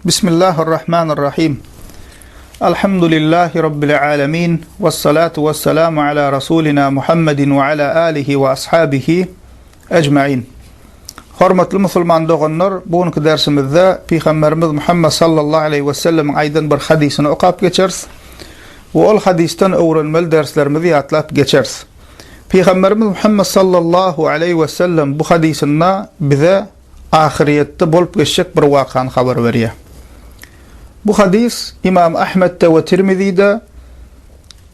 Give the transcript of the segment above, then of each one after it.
Bismillahirrahmanirrahim. Elhamdülillahi Rabbil alemin. Vessalatu vesselamu ala Rasulina Muhammedin ve ala alihi ve ashabihi ecmain. Hormatly musulman doganlar, bugünkü dersimizde Peygamberimiz Muhammed sallallahu aleyhi ve sellem'in aýdan bir hadisini okap geçeriz. Ve ol hadisten öwrenmeli derslerimizi ýatlap geçeriz. Peygamberimiz Muhammed sallallahu aleyhi ve sellem bu hadisinde bize ahiriyette bolup geçecek bir wakany haber berýär. Bu hadis İmam Ahmed'de ve Tirmizi'de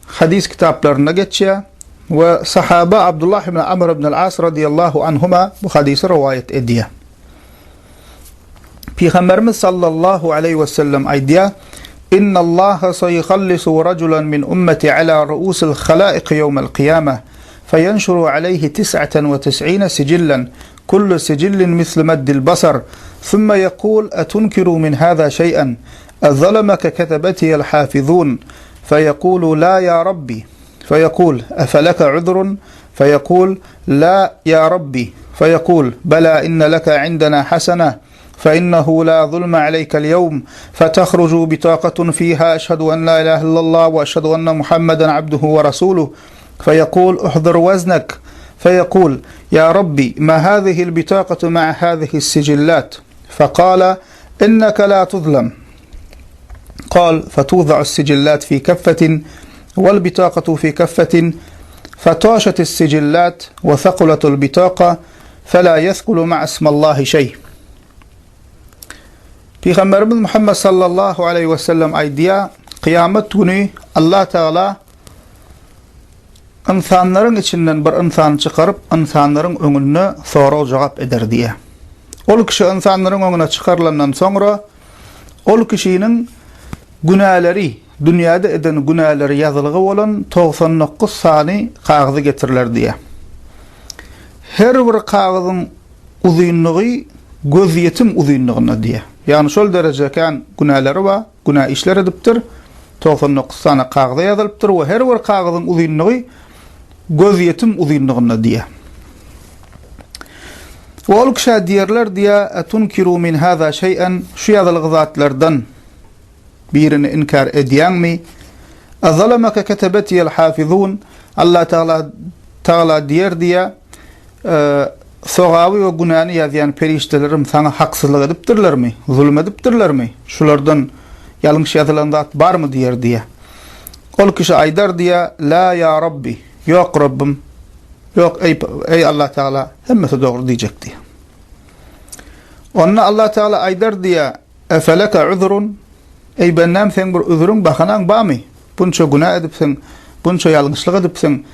hadis kitaplarına geçiyor ve sahaba Abdullah ibn Amr ibn al-As radiyallahu anhuma bu hadisi rivayet ediyor. Peygamberimiz sallallahu aleyhi ve sellem aydiya: "İnna Allaha sayukhallisu rajulan min ummeti ala ru'usil khalaiq yawmal kıyamah, feyenşuru aleyhi 99 sicillan, kullu sicillin misli meddil basar, thumma yekul etunkiru min hâzâ şey'en, الظلمك كتبته الحافظون فيقول لا يا ربي فيقول أفلك عذر فيقول لا يا ربي فيقول بلى إن لك عندنا حسنة فإنه لا ظلم عليك اليوم فتخرج بطاقة فيها أشهد أن لا إله إلا الله وأشهد أن محمدا عبده ورسوله فيقول احضر وزنك فيقول يا ربي ما هذه البطاقة مع هذه السجلات فقال إنك لا تظلم قال فتوضع السجلات في كفة والبطاقة في كفة فطاشت السجلات وثقلت البطاقة فلا يثقل مع اسم الله شيء. Peygamberimiz Muhammed sallallahu aleyhi ve sellem aydiya: kıyamet günü Allah Teala insanların içinden bir insan çıkarıp insanların önüne soru cevap eder diye. Ol kişi insanların önüne çıkarılandan sonra ol kişinin günahları, dünyada eden günahları yazılığı olan 99 sani kağıdı getirirler diye. Her bir kağıdın uzunluğu göz yetim uzunluğuna diye. Yani şol dereceken günahları var, günah işler ediptir. 99 sani kağıda yazılıptır ve her bir kağıdın uzunluğu göz yetim uzunluğuna diye. Ve ol kişi diyerler diye etunkiru min hâzâ şey'en, şu yazılığı zatlardan birini inkar ediyen mi? Azalamaka ketebetiyel hafizun, Allah Teala diyer diye soğavi ve günahını yazıyan periştelerim sana haksızlık ediptirler mi? Zulüm ediptirler mi? Şulardan yanlış yazılan zat var mı diyer diye. Ol kişi aydar diye la ya Rabbi, yok Rabbim, yok ey Allah Teala, hemmesi doğru diyecek diye. Onunla Allah Teala aydar diye efeleke uzrun, ey bennem sen bir üzürün bakanan ba mı? Bunça günah edipsin, bunça yanlışlık edipsin,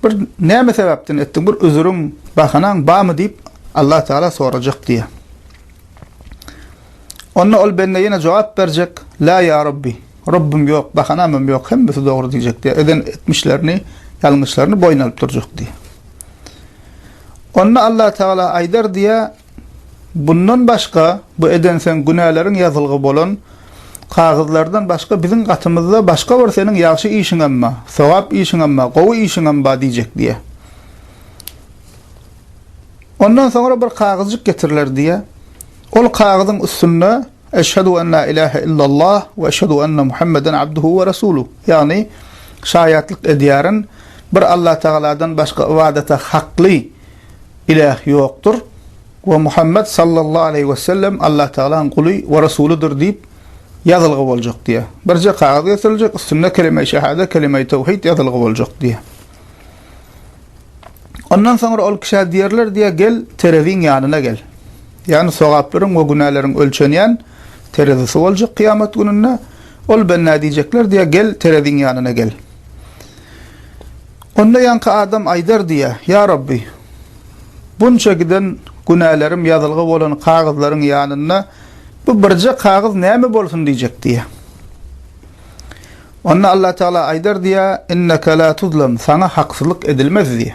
bir neme sebepten ettin, bir üzürün bakanan ba mı deyip Allah Teala soracak diye. Onunla ol benne yine cevap verecek, la ya Rabbi, Rabbim yok, bakanamım yok, hemmesi doğru diyecek diye. Eden etmişlerini, yanlışlarını boyun alıp duracak diye. Onunla Allah Teala aydar diye bundan başka bu eden sen günahların yazılğı bolan kağıtlardan başka bizim katımızda başka var senin yaxşı işin amma, sevap işin amma, qovu işin amma diyecek diye. Ondan sonra bir kağızcık getirirler diye. Ol kağıdın üstünde eşhedü en la ilahe illallah ve eşhedü enne Muhammeden abduhu ve resuluh. Yani şahitlik ediyorun bir Allah Teala'dan başka ibadete haklı ilah yoktur ve Muhammed sallallahu aleyhi ve sellem Allah Teala'nın kulu ve resuludur deyip yazılgı olacak diye. Birce kağıt getirilecek, üstünde kelime-i şehade, kelime-i tevhid yazılgı olacak diye. Ondan sonra ol kişi diyerler diye gel terezin yanına gel. Yani sevapların ve günahların ölçeneyen terezisi olacak kıyamet gününe. Ol benna diyecekler diye gel terezin yanına gel. Onda yankı adam aydar diye ya Rabbi bunca giden günahlarım yazılgı olan kağıtların yanına bu birce kağıt neyme bolsun diyecek diye. Onunla Allah Teala aydar diye inneke la tuzlem, sana haksızlık edilmez diye.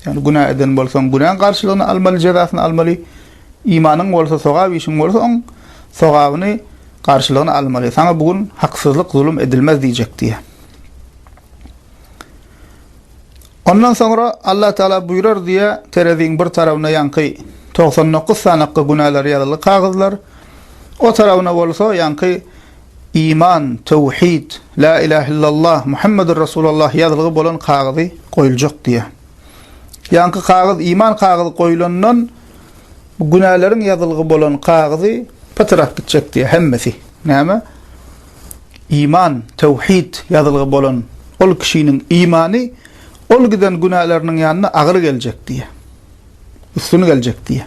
Yani günah eden bolsan günahın karşılığını almalı, cezasını almalı. İmanın olsa, soğav işin olsa onun soğavını karşılığını almalı. Sana bugün haksızlık, zulüm edilmez diyecek diye. Ondan sonra Allah Teala buyurur diye terezin bir tarafına yankı 99 sanakka günahlar yazılı kağıtlar. O tarafına bolsa yankı iman, tevhid, la ilahe illallah, Muhammedur Resulullah yazılığı bolan kağıdı koyuljak diye. Yankı kağıt, iman kağıdı koyulandan günahların yazılığı bolan kağıdı pıtırak gidecek diye hemmesi. Näme? İman, tevhid yazılığı bolan ol kişinin imanı ol giden günahlarının yanına ağır gelecek diye. Üstünü gelecek diye.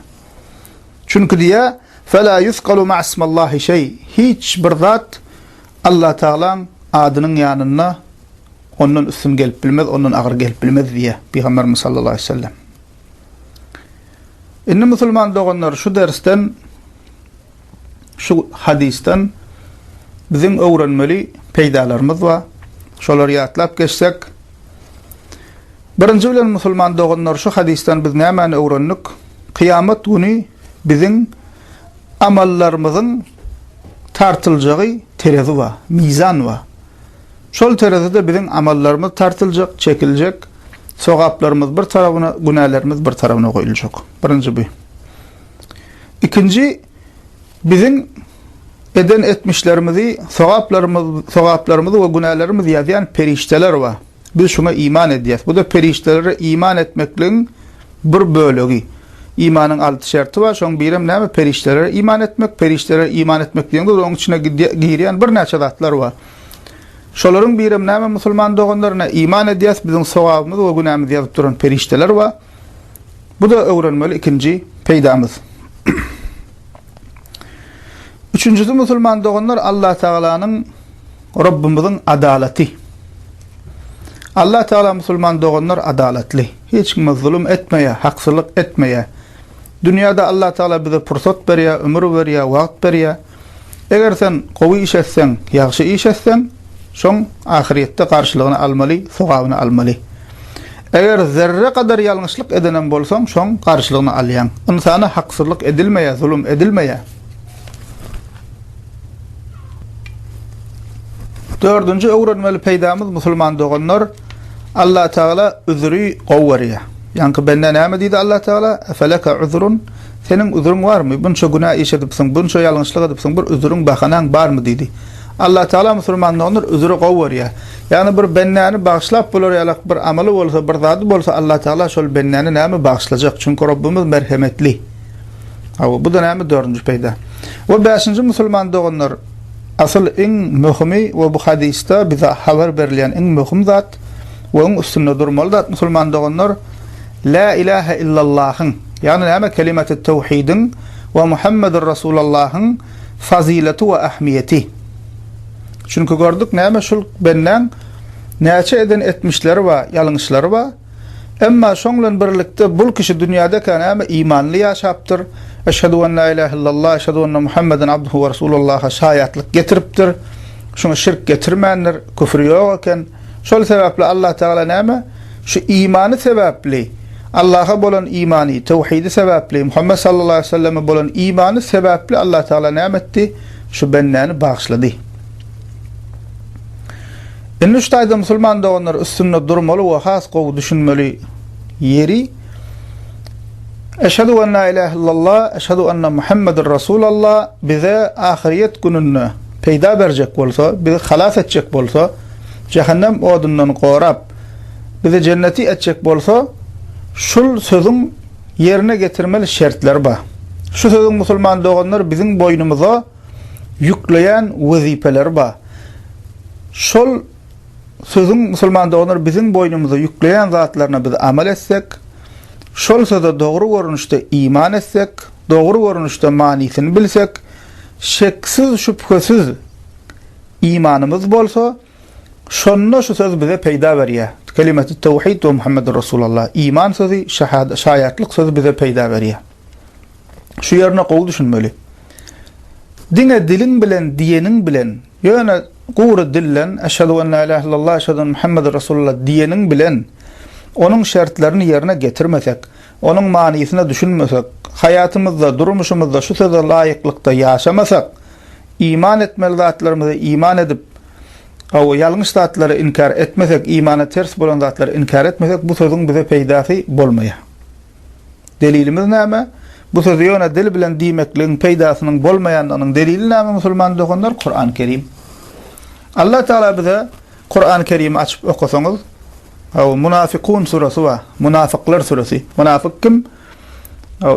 Çünkü diye فَلَا يُثْقَلُ مَعْ اسْمَ اللّٰهِ şey. Hiç bir zat Allah Teala'nın adının yanına onun üstün gelip bilmez, onun ağır gelip bilmez diye Peygamberimiz sallallahu aleyhi ve sellem. İnni Müslüman doğanlar şu dersten, şu hadisten bizim öğrenmeli peydalarımız var. Şoları yatlap geçsek. Birinci bilen Müslüman doğanlar şu hadisten biz näme öğrendik? Kıyamet günü bizim amallarımızın tartıljağı terezi var, mizan var. Şol terezide bizim amallarımız tartılacak, çekilecek. Sogaplarımız bir tarafına, günahlarımız bir tarafına koyulacak. Birinci bu. İkinci, bizim eden etmişlerimizi, sogaplarımızı ve günahlarımızı yazan perişteler var. Biz şuna iman ediyoruz. Bu da periştelere iman etmeklerin bir bölüğü. İmanın altı şartı var. Şoň birim näme? Periştelere iman etmek. Periştelere iman etmek diýende onuň içine girýän bir näçe zatlar var. Şolaryň birim näme? Musulman doganlaryna iman edýäs, biziň sowabymyz we günämiz ýazyp duran perişteler var. Bu da öwrenmeli ikinji peýdamyz. Üçüncüsü musulman doganlar Allah Taala'nın Rabbimizin adaleti. Allah Teala musulman doganlar adaletli. Hiç kime zulüm etmeye, haksızlık etmeye. Dünyada Allah Teala bize fırsat berýär, ömür berýär, wagt berýär. Eger sen gowy iş etsen, ýaxşy iş etsen, şoň ahiretde garşylygyny almaly, sowabyny almaly. Eger zerre kadar ýalňyşlyk edenen bolsaň, şoň garşylygyny alýan. Insana haksızlyk edilmeýär, zulüm edilmeýär. Dördüncü öwrenmeli peýdamyz musulman doganlar Allah Teala üzrü gowwarýar. Yankı benden näme diýdi Allah Teala? Feleka uzrun. Senin uzrun barmy? Bunça günah iş edipsiň, bunça ýalňyşlyk edipsiň, bir uzrun bahanaň barmy diýdi. Allah Teala musulmanlaryň üzrü gowwarýar. Yani bir bennäni bagşlap bolar ýalyk bir amaly bolsa, bir zady bolsa Allah Teala şol bennäni näme bagşlajak? Çünkü Rabbimiz merhemetli. Bu da näme dördüncü peýda. We beşinji musulman doganlar asıl en mühimi ve bu hadiste bize haber verilen en mühim zat ve onun üstünde durmalı zat musulman doganlar la ilahe illallah'ın yani näme kelimet-i tevhidin ve Muhammedur Resulullah'ın fazileti ve ahmiyeti. Çünkü gördük näme şul benden näçe eden etmişleri var, ýalňyşlary var. Emma şoňlan birlikde bul kişi dünyada näme imanly ýaşapdyr. Eşhedü en la ilahe illallah, eşhedü enne Muhammeden abduhu ve Resulullah'a şayatlık getiripdir. Şunu şirk getirmeyenler, küfür yok eken. Şol sebeple Allah Teala näme? Şu imanı sebepli, Allah'a bolan imani, tevhidi sebepli, Muhammed sallallahu aleyhi ve selleme bolan imanı sebepli Allah Teala näme etdi? Şu bennäni bağışladı. Indi şu taýda musulman doganlar üstünde durmaly we has gowy düşünmeli yeri Eşhedü en la ilahe illallah, eşhedü enne Muhammedur Resulullah bize ahiret gününü peýda berjek bolsa, bizi halas etjek bolsa, cehennem odundan gorap bizi cenneti etjek bolsa, şul sözüň yerine getirmeli şertler bar. Şu sözüň musulman doganlar bizim boynumuza yükleyen wazipeler bar. Şol sözüň musulman doganlar bizim boynumuza yükleyen zatlaryna biz amel etsek, şol sözde doğru görünüşde iman etsek, doğru görünüşde manisini bilsek, şeksiz şüphesiz imanımız bolsa, şonda şu söz bize peýda berýär. Kelimet-i tevhid ve Muhammedur Resulullah. İman sözü, şaýatlyk sözü bize peýda berýär. Şu ýerine gowy düşünmeli. Dine dilin bilen, diýeniň bilen, ýöne gowry dillen, eşhedü en la ilahe illallah, eşhedü enne Muhammeden Resulullah diýeniň bilen, onun şartlarını yerine getirmesek, onun manisine düşünmesek, hayatımızda, durmuşumuzda şu söze layıklıkta yaşamasak, iman etmeli zatlarımıza iman edip, o yalnız zatları inkar etmesek, imana ters bolan zatları inkar etmesek, bu sözün bize peydası bolmaya. Delilimiz näme? bu sözü ýöne dil bilen diýmekligiň peýdasynyň bolmaýandygynyň delili näme musulman doganlar? Kur'an-ı Kerim. Allah Teala bize Kur'an-ı Kerim'i açıp okusaňyz, Munafikun suresi wa Munafıklar suresi. Munafık kim?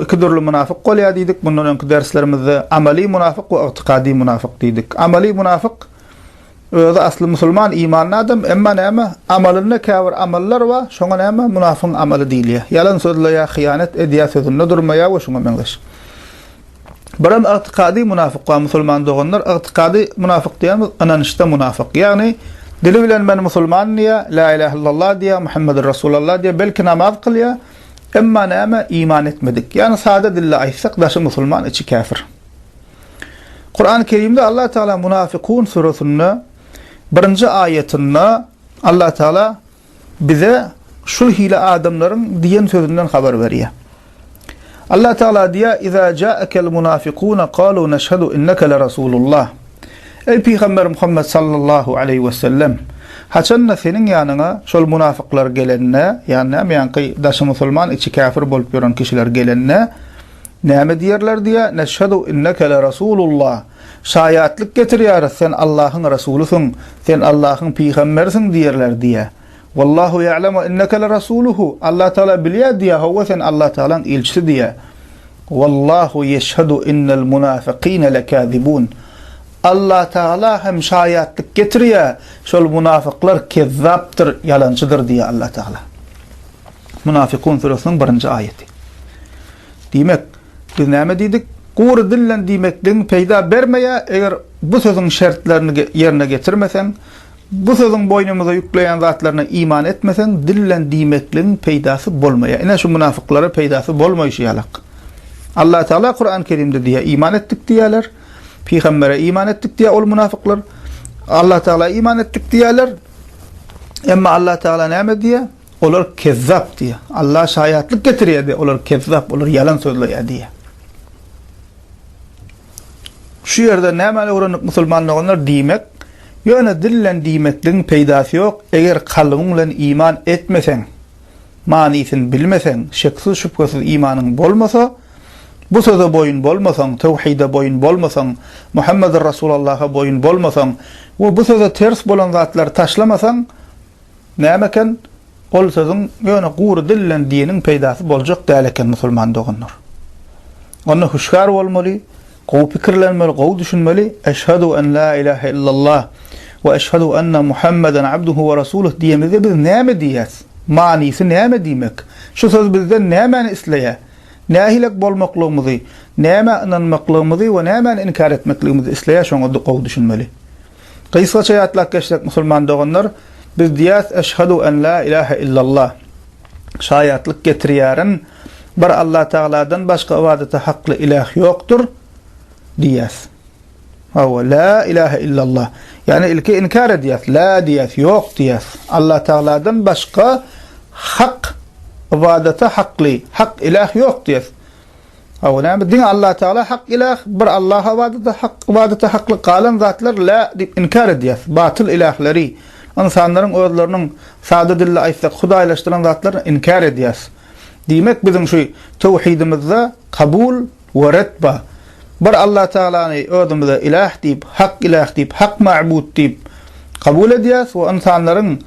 İki türlü munafık bolýar diýdik. Bundan öňkü derslerimizde amali munafık we itiqadi munafık diýdik. Amali munafık özü asly musulman imanly adam, emma näme amalyna käbir amallar we şoňa näme munafygyň amaly diýilýär. Yalan sözleýär, hyýanet edýär, sözünde durmaýar we şoňa meňzeş. Biram itiqadi munafyk we musulman doganlar itiqadi munafyk diýýärmiz, ananyşda munafyk. Ýagny dili bilen men musulman diýär, la ilahe illallah diýär, Muhammedur Rasulullah diýär, belki namaz kılýar, emma näme iman etmedik. Ýani sade dille aýtsak daşy musulman içi kafir. Kur'an-ı Kerim'de Allah Teala Munafikun suresinde 1-nji ayetinde Allah Teala bize şu hile adamların diyen sözünden haber berýär. Allah Teala diýär: "İza ja'akel munafiquna qalu neşhadu inneke le Rasulullah." Ey Peygamber Muhammed sallallahu aleyhi ve sellem, haçanna senin ýanyňa şol munafıklar gelenne, ýani näme daşy musulman içi kafir bolup ýören kişiler gelenne, näme diýerler diýär? Neşhadu inneke le Rasulullah. Şaýatlyk getirýär, sen Allahyň rasulysyň, sen Allahyň peýgamberisin diýerler diýär. Wallahu ya'lemu inneke le rasuluhu. Allah Teala bilýär diýär, hawa sen Allah Teala'nın elçisi diýär. Wallahu yeşhadu innel munafiqina lekazibun. Allah Teala hem şaýatlyk getirýär, şol munafıklar kezzapdyr, ýalançydyr diýär Allah Teala. Munafikun suresining 1-nji ayeti. Diýmek, biz näme diýdik? Gowry dillen diýmekliň peýda bermeýär, eger bu sözüň şertlerini ýerine getirmesen, bu sözüň boynumuza ýükleýän zatlaryna iman etmesen, dillen diýmekliň peýdasy bolmaýar. Ene şu munafyklara peýdasy bolmaýşýarlyk. Allah Teala Kur'an-ı Kerim'de diýär, iman etdik diýerler. Peygambere iman etdik diýär ol munafyklar. Allah Teala iman etdik diýerler. Emma Allah Teala näme diýär? Olar kezzap diýär. Allah şaýatlyk getirýär diýär. Olar kezzap, olar ýalan sözleýär diýär. Şu ýerde näme öwrenip musulmanlygyny diýmek, ýöne dillen diýmekliň peýdasy ýok. Eger kalbyň bilen iman etmeseň, manysyny bilmeseň, şeksiz şüphesiz imanyň bolmasa, bu söze boyun bolmasaň, tawhide boyun bolmasaň, Muhammedur Rasulullah'a boyun bolmasaň, we bu söze ters bolan zatlar taşlamasaň, nämeken ol sözüň ýöne gowry dillen diýeniň peýdasy boljak däl eken musulman doganlar. Onda huşgar bolmaly, gowy pikirlenmeli, gowy düşünmeli. Eşhedü en la ilahe illallah ve eşhedü enne Muhammeden abduhu ve rasuluh diýemizde biz näme diýäs? Manysy näme diýmek? Şu söz bizden näme isleýär? Nähilek bolmaklygymyzy, näme inanmaklygymyzy we näme inkar etmekligimizi isleýär, şoňa gowy düşünmeli. Kysgaça ýatlak geçsek musulman doganlar, biz diýäs eşhedü en la ilahe illallah. Şaýatlyk getirýärin bir Allah Teala'dan başga ibadete hakly ilah ýokdur diýäs. Hawa la ilahe illallah. Yani ilki inkar edýäs, la diýäs, ýok diýäs. Allah Teala'dan başga hak ibadete hakly, hak ilah ýok diýäs. Hawa näme diň Allah Teala hak ilah, bir Allah ibadete hakly galan zatlar la diýip inkar edýäs. Batyl ilahleri, insanlaryň özleriniň sade dille aýtsak hudaýlaşdyran zatlaryny inkar edýäs. Diýmek bizim şu tawhidimizde kabul we redba. Bir Allah Teala'ny özümizde ilah diýip, hak ilah diýip, hak ma'bud diýip kabul edýäs we insanlaryň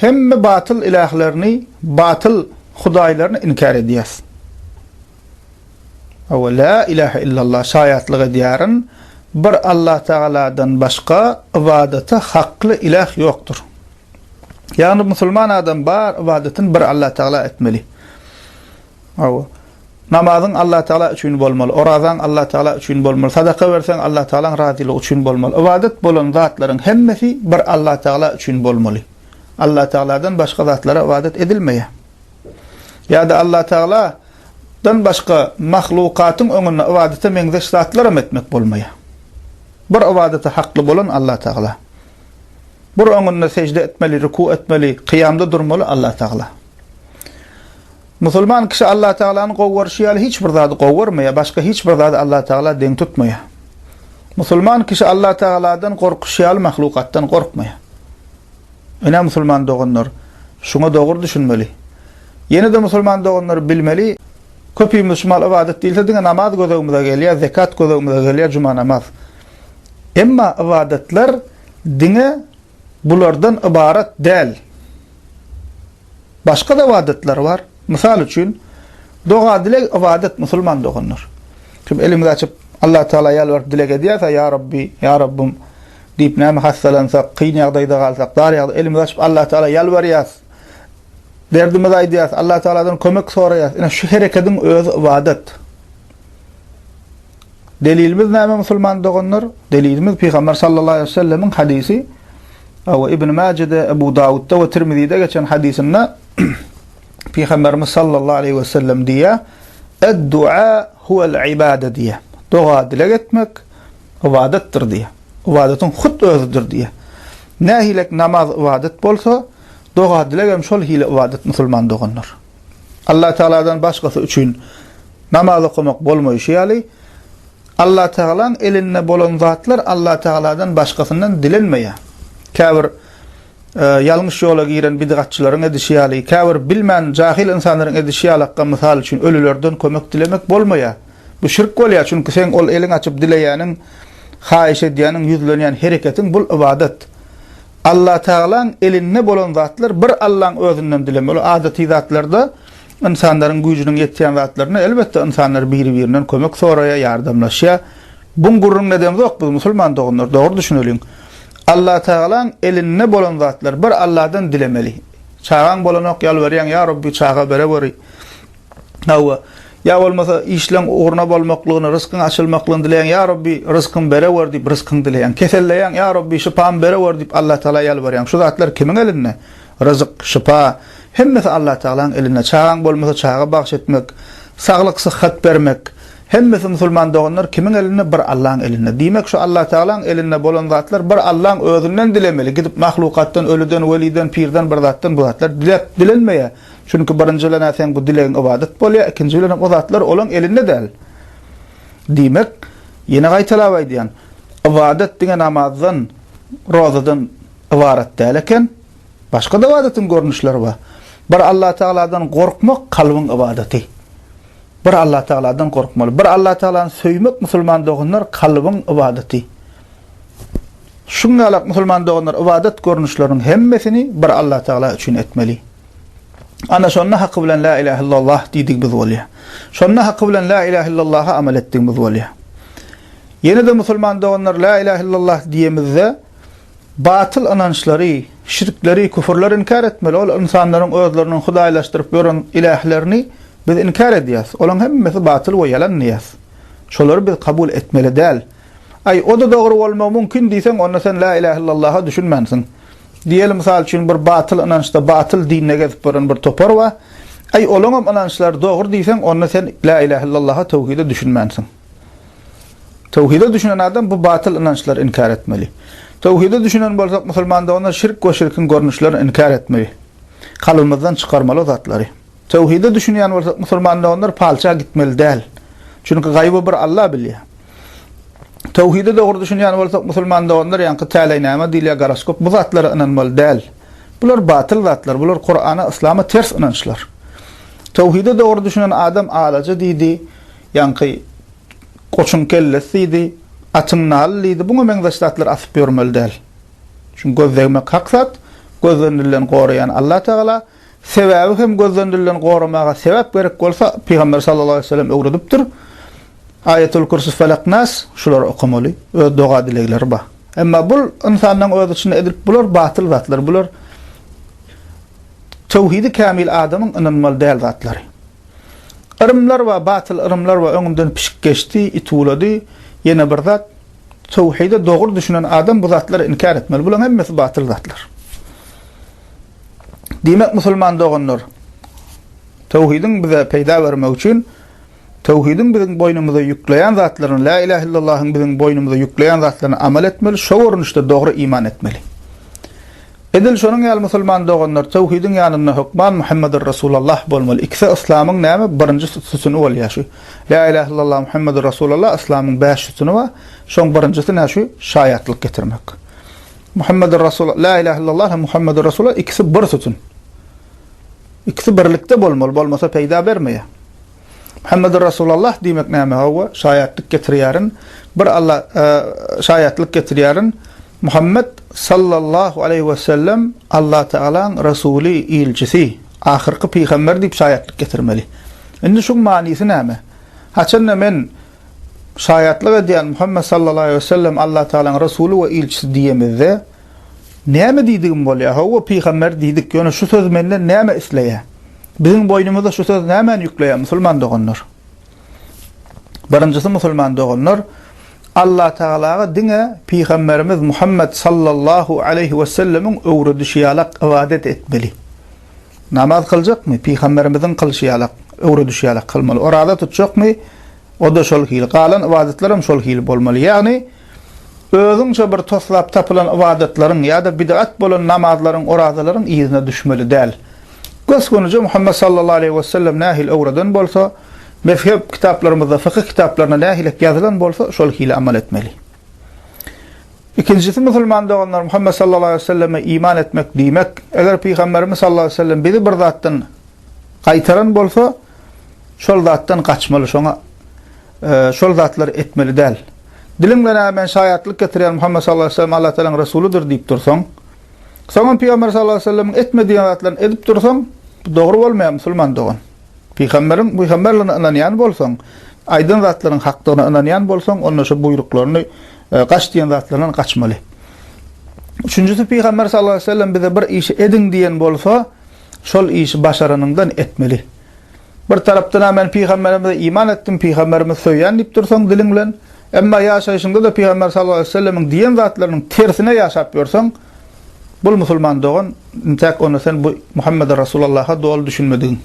hemme batyl ilahlerini, batyl hudaýlaryny inkar edýäs. Awa la ilahe illallah şaýatlyk edýärin bir Allah Teala'dan başga ibadete hakly ilah ýokdur. Yani musulman adam bar ibadetin bir Allah Teala etmeli. Awa namazyň Allah Teala üçin bolmaly, orazaň Allah Teala üçin bolmaly, sadaka berseň Allah Teala'ň razylygy üçin bolmaly. Ibadet bolan zatlaryň hemmesi bir Allah Teala üçin bolmaly. Allah Teala'dan başga zatlara ibadet edilmeýär. Ýa-da Allah Teala'dan başga mahlukatyň öňünde ibadete meňzeş zatlara etmek bolmaýar. Bir ibadete hakly bolan Allah Teala. Bir öňünde secde etmeli, ruku etmeli, kıyamda durmaly Allah Teala. Musulman kişi Allah Teala'nın gowwarşýaly hiç bir zady gowwarmaýar, başga hiç bir zady Allah Teala deň tutmaýar. Musulman kişi Allah Teala'dan gorkuşýaly, mahlukatdan gorkmaýar. Ene musulman doganlar şuna dogry düşünmeli. Ýene de musulman doganlar bilmeli, Köpüýümiz şumal ibadet diýilse diňe namaz gözegimize gelýär, zekat gözegimize gelýär, juma namaz. Emma ibadetler diňe bulardan ibaret däl. Başga da ibadetler bar. Misal üçin doga dilek ibadet musulman dogunur. Kim elimizi açyp Allah Taala ýalvar dilek edýärse ya Rabbi, ya Rabbim diýip näme hasalansak, qyyn ýagdaýda galsak, dar ýagdaýda elimizi açyp Allah Taala ýalvarýas. Derdimiz aýdýas, Allah Taala'dan kömek soraýas. Ina şu hereketiň özü ibadet. Delilimiz näme musulman dogunur? Delilimiz Peygamber sallallahu aleyhi ve sellem'in hadisi. Awa Ibn Majah'da, Abu Dawud'da we Tirmizi'de geçen hadisinde Peygamberimiz sallallahu aleyhi ve sellem diýär: "Ed-du'a huwa'l ibada" diýär. Doga dilek etmek ibadetdir diýär. Ibadetin hut özüdür diýär. Nähilek namaz ibadet bolsa, doga dilek hem şol hile ibadet musulman dogunur. Allah Taala'dan başgasy üçin namaz okumak bolmaýşy. Allah Taala'nın eline bolan zatlar Allah Taala'dan başgasından dilenmeýär. Käbir ýalňyş ýola giren bidgatçylaryň edişýäli, käbir bilmän jahil insanlaryň edişýälakka mysal üçin ölülerden kömek dilemek bolmaýar. Bu şirk bolýar, çünki sen ol eliň açyp dileýäniň, haýyş edýäniň, ýüzlenýän hereketiň bul ibadet. Allah Taala'nın eline bolan zatlar bir Allah'ın özünden dilemeli. Adeti zatlarda insanların güýjüniň ýetýän zatlaryna elbetde insanlar biri-birinden kömek soraýar, ýardamlaşýar. Buň gurrun nedem ýok, bu musulman dogunlar, dogry düşünelin. Allah Taala'nın eline bolan zatlar bir Allah'dan dilemeli. Çağan bolanok ýalbarýan, ya Rabbi çağa bere beri. Hawa ya bolmasa işleň uğruna bolmaklygyny, rızkyň açylmaklygyny dileýän, ya Rabbi rızkyň bere ber diýip rızkyň dileýän. Keselleýän, ya Rabbi şypam bere ber diýip Allah Taala ýalbarýan. Şu zatlar kimiň elinde? Rızık, şypa, hemmesi Allah Taala'nın elinde. Çağan bolmasa çağa bagş etmek, saglyk sıhhat bermek, hemmesi musulman dogunlar kimiň elinde? Bir Allah'ın elinde. Diýmek şu Allah Taala'nın elinde bolan zatlar bir Allah'ın özünden dilemeli. Gidip mahlukatdan, ölüden, weliden, pirden bir zatdan bu zatlar dilenmeýär. Çünkü birinjilen sen bu dilegiň ibadet bolýar, ikinjilen o zatlar olan elinde däl. Diýmek, ýene gaýtalap aýdýan, ibadet diňe namazdan, rozadan ibaret däl eken, başga da ibadetin görnüşleri bar. Bir Allah Taala'dan gorkmak kalbyň ibadeti. Bir Allah Taala'dan gorkmaly. Bir Allah Taala'ny söýmek musulman dogunlar kalbyň ibadeti. Şuňalak musulman dogunlar ibadet görnüşleriniň hemmesini bir Allah Taala üçin etmeli. Ana şonna haqqy bilen la ilahe illallah diýdik biz bolýar. Şonna haqqy bilen la ilahe illallah'a amel etdik biz bolýar. Ýene de musulman dogunlar la ilahe illallah diýemizde batyl anançlary, şirkleri, küfürleri inkar etmeli. Ol insanlaryň özlerini hudaýlaşdyryp ýören ilahlerini biz inkar edýäs. Olaň hemmesi batyl we ýalan niýas. Şolary biz kabul etmeli däl. Ay o da dogry bolmagy mümkin diýsen, onda sen la ilahe illallah'a düşünmänsiň. Diyelim misal üçin bir batyl inançda batyl dinine gezip boran bir topar wa ay olaňam inançlar dogry diýsen, onda sen la ilahe illallah'a tawhide düşünmänsiň. Tawhide düşünen adam bu batyl inançlary inkar etmeli. Tawhide düşünen bolsak musulmanda ona şirk we şirkin görnüşlerini inkar etmeli. Kalbymyzdan çykarmaly zatlary. Tawhide düşünýän bolsak musulmanda onlar palça gitmeli däl. Çünki gaýby bir Allah bilýär. Tawhide dogry düşünýän bolsak musulmanda onlar ýanky täleýnäme diýilýär, garaskop bu zatlary inanmaly däl. Bular batyl zatlar, bular Kur'ana, Islama ters inançlar. Tawhide dogry düşünen adam alaja diýdi, ýanky koçun kellesi diýdi, atynal diýdi. Buňa meňzeş zatlar asyp ýörmeli däl. Çünki gözlemek haksat, gözlerinden gorayan Allah Taala, sebäbi hem gözlerinden goramaga sebäp gerek bolsa Peygamber sallallahu aleyhi ve sellem öwredipdir. Ayetul Kursi Felak Nas şular okumaly, öz doga dilekleri bar. Emma bul insanyň öz içinde edip bular batyl zatlar, bular tawhidi kamil adamyň inanmaly däl zatlary. Irmlar we batyl irmlar we öňünden pişik geçdi, itulady, ýene bir zat tawhide dogry düşünen adam bu zatlary inkar etmeli. Bular hemmesi batyl zatlar. Diýmek musulman dogunlar tawhidin bize peýda bermek üçin tawhidin bizim boynumuza yükleyen zatlaryny, la ilahe illallah'ın bizim boynumuza yükleyen zatlaryny amel etmeli, şo görnüşde dogry iman etmeli. Edil şonuň ýaly musulman dogunlar tawhidin ýanyna hukman Muhammedur Rasulullah bolmaly. İkisi İslamyň näme? Birinji sütüni bolýar şu. La ilahe illallah Muhammedur Rasulullah İslamyň 5 sütüni we şoň birinjisi näşe? Şaýatlyk getirmek. Muhammedur Rasulullah, la ilahe illallah Muhammedur Rasulullah ikisi bir sütün. İkisi birlikde bolmaly, bolmasa peýda bermeýär. Muhammedur Resulullah demek näme hawa? Şayatlyk getirýäryn, bir Allah şayatlyk getirýäryn. Muhammed sallallahu aleyhi ve sellem Allah Teala'nın Rasuli, ilçisi, ahirki peygamber diýip şayatlyk getirmeli. Indi şu manysy näme? Haçanna men şayatlyk edýän Muhammed sallallahu aleyhi ve sellem Allah Teala'nın Rasuli we ilçisi diýemizde näme diýdigim bolýar? Hawa peygamber diýdik, ýöne şu söz menden näme isleýär? Bizim boynumuzda şu söz näme ýükleýär musulman doganlar? Birinjisi musulman doganlar Allah Teala'ga dine peygamberimiz Muhammed sallallahu aleyhi ve sellemin öwre düşýärlik ibadet etmeli. Namaz kılacakmy? Peygamberimizin kılşýarlyk, öwre düşýärlik kılmaly. Orada tutjakmy? O da şol hil. Galan ibadetlerim şol hil bolmaly. Ýagny özüňçe bir toslap tapylan ibadetlerin ýa-da bid'at bolan namazlaryň, orazalaryň ýerine düşmeli däl. Gösgünüce Muhammed sallallahu aleyhi ve sellem nahil öwreden bolsa, mezhep kitaplarymyzda, fıkıh kitaplarına nahilek ýazylan bolsa, şol hile amal etmeli. İkincisi musulman doganlar Muhammed sallallahu aleyhi ve selleme iman etmek diýmek, eger Peygamberimiz sallallahu aleyhi ve sellem bizi bir zatdan gaýtaran bolsa, şol zatdan kaçmaly, şoňa şol zatlar etmeli däl. Dilim bilen men şayatlyk getirýän Muhammed sallallahu aleyhi ve sellem Allah Teala'nın Rasuludur diýip dursaň, soňra Peygamber sallallahu aleyhi ve sellem'in etmediği zatlaryny edip dursaň, dogry bolmaýar musulman dogan. Peygamberlerine inanýan bolsaň, aýdyn zatlaryň hakdygyna inanýan bolsaň, onda şu buyruklaryny gaçdýan zatlardan gaçmaly. Üçüncüsü Peygamber sallallahu aleyhi ve sellem bize bir iş edin diýen bolsa, şol işi başaranyňdan etmeli. Bir tarapdan men Peygamberimize iman etdim, Peygamberimiz söýýän diýip dursaň dilim bilen, emma ýaşaýyşyňda da Peygamber sallallahu aleyhi ve sellemin diýen zatlarynyň tersine ýaşap ýörsäň, bul musulman dogan, intak onu sen bu Muhammed Resulullah'a doğal düşünmedin.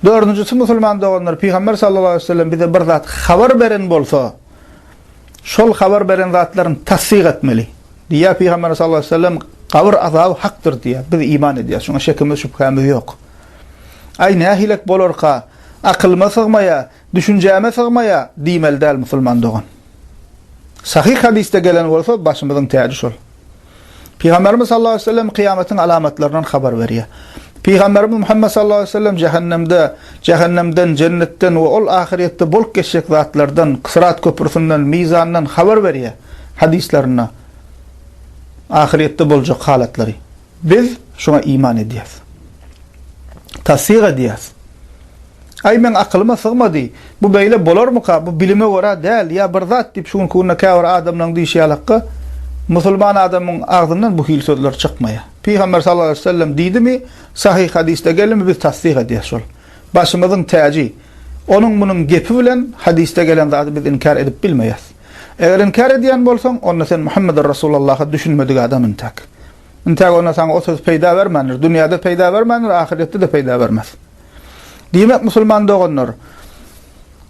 Dördüncüsü musulman doganlar, Peygamber sallallahu aleyhi ve sellem bize bir zat haber beren bolsa, şol haber beren zatlaryny tasdik etmeli. Diýär Peygamber sallallahu aleyhi ve sellem kabir azaby hakdyr diýär. Biz iman edýäs, şoňa şekimiz şüphemiz ýok. Ay nahilek bolarka, akylma sığmaýa, düşünjäme sığmaýa diýmeli däl musulman dogan. Sahih hadiste gelen bolsa başymyzyň täji şol. Peygamberimiz sallallahu aleyhi ve sellem kıyametin alamatlarından haber veriyor. Peygamberimiz Muhammed sallallahu aleyhi ve sellem cehennemden, cennetten ve ol ahirette bol geçecek zatlardan, Sırat köprüsünden, mizandan haber veriyor hadislerine. Ahirette bolacak halatları. Biz şuna iman ediyoruz. Tasdik ediyoruz. Ay men aklıma sığmadı. Bu böyle bolar mı ka? Bu bilime göre değil. Ya bir zat deyip şunu kuna kâvar adamla dişiyalakka. Musulman adamın ağzından bu hil sözler çıkmaya. Peygamber sallallahu aleyhi ve sellem diýdi mi, sahih hadiste gelimi biz tasdik ediyoruz. Başımızın täji. Onun bunun gepi bilen hadiste gelen zatı biz inkar edip bilmeýäs. Eger inkar edýän bolsaň, onda sen Muhammed Resulullah'a düşünmedik adam intak. İntak ona sana o söz peýda bermänir. Dünyada peýda bermänir, ahirette de peýda bermez. Diýmek musulman doganlar,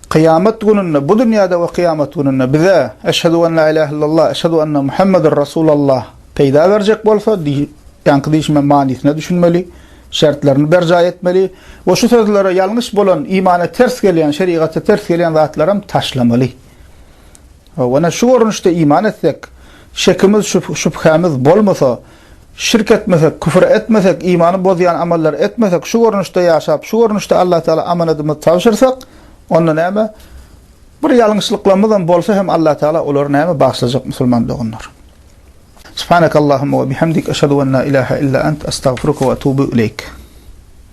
kıyamet gününde, bu dünyada ve kıyamet gününde bize eşhedü en la ilahe illallah, eşhedü enne Muhammedur Resulullah peýda berjek bolsa, yankı diýişme manysine düşünmeli, şertlerini berca etmeli ve şu sözlere yanlış bolan, imana ters gelen, şeriata ters gelen zatlarım taşlamaly. Ve şu görünüşde iman etsek, şekimiz, şüphemiz bolmasa, şirk etmesek, küfür etmesek, imanı bozayan ameller etmesek, şu görünüşde yaşap, şu görünüşde Allah Teala amanetimizi tavşırsak, onda näme? Bir ýalňyşlyklarymyzdan bolsa hem Allah Teala olar näme bagşlajak musulman doganlar. Subhanakallahumma ve bihamdik, eşhedü en la ilaha illa ent, estağfiruke ve etûbü ileyk.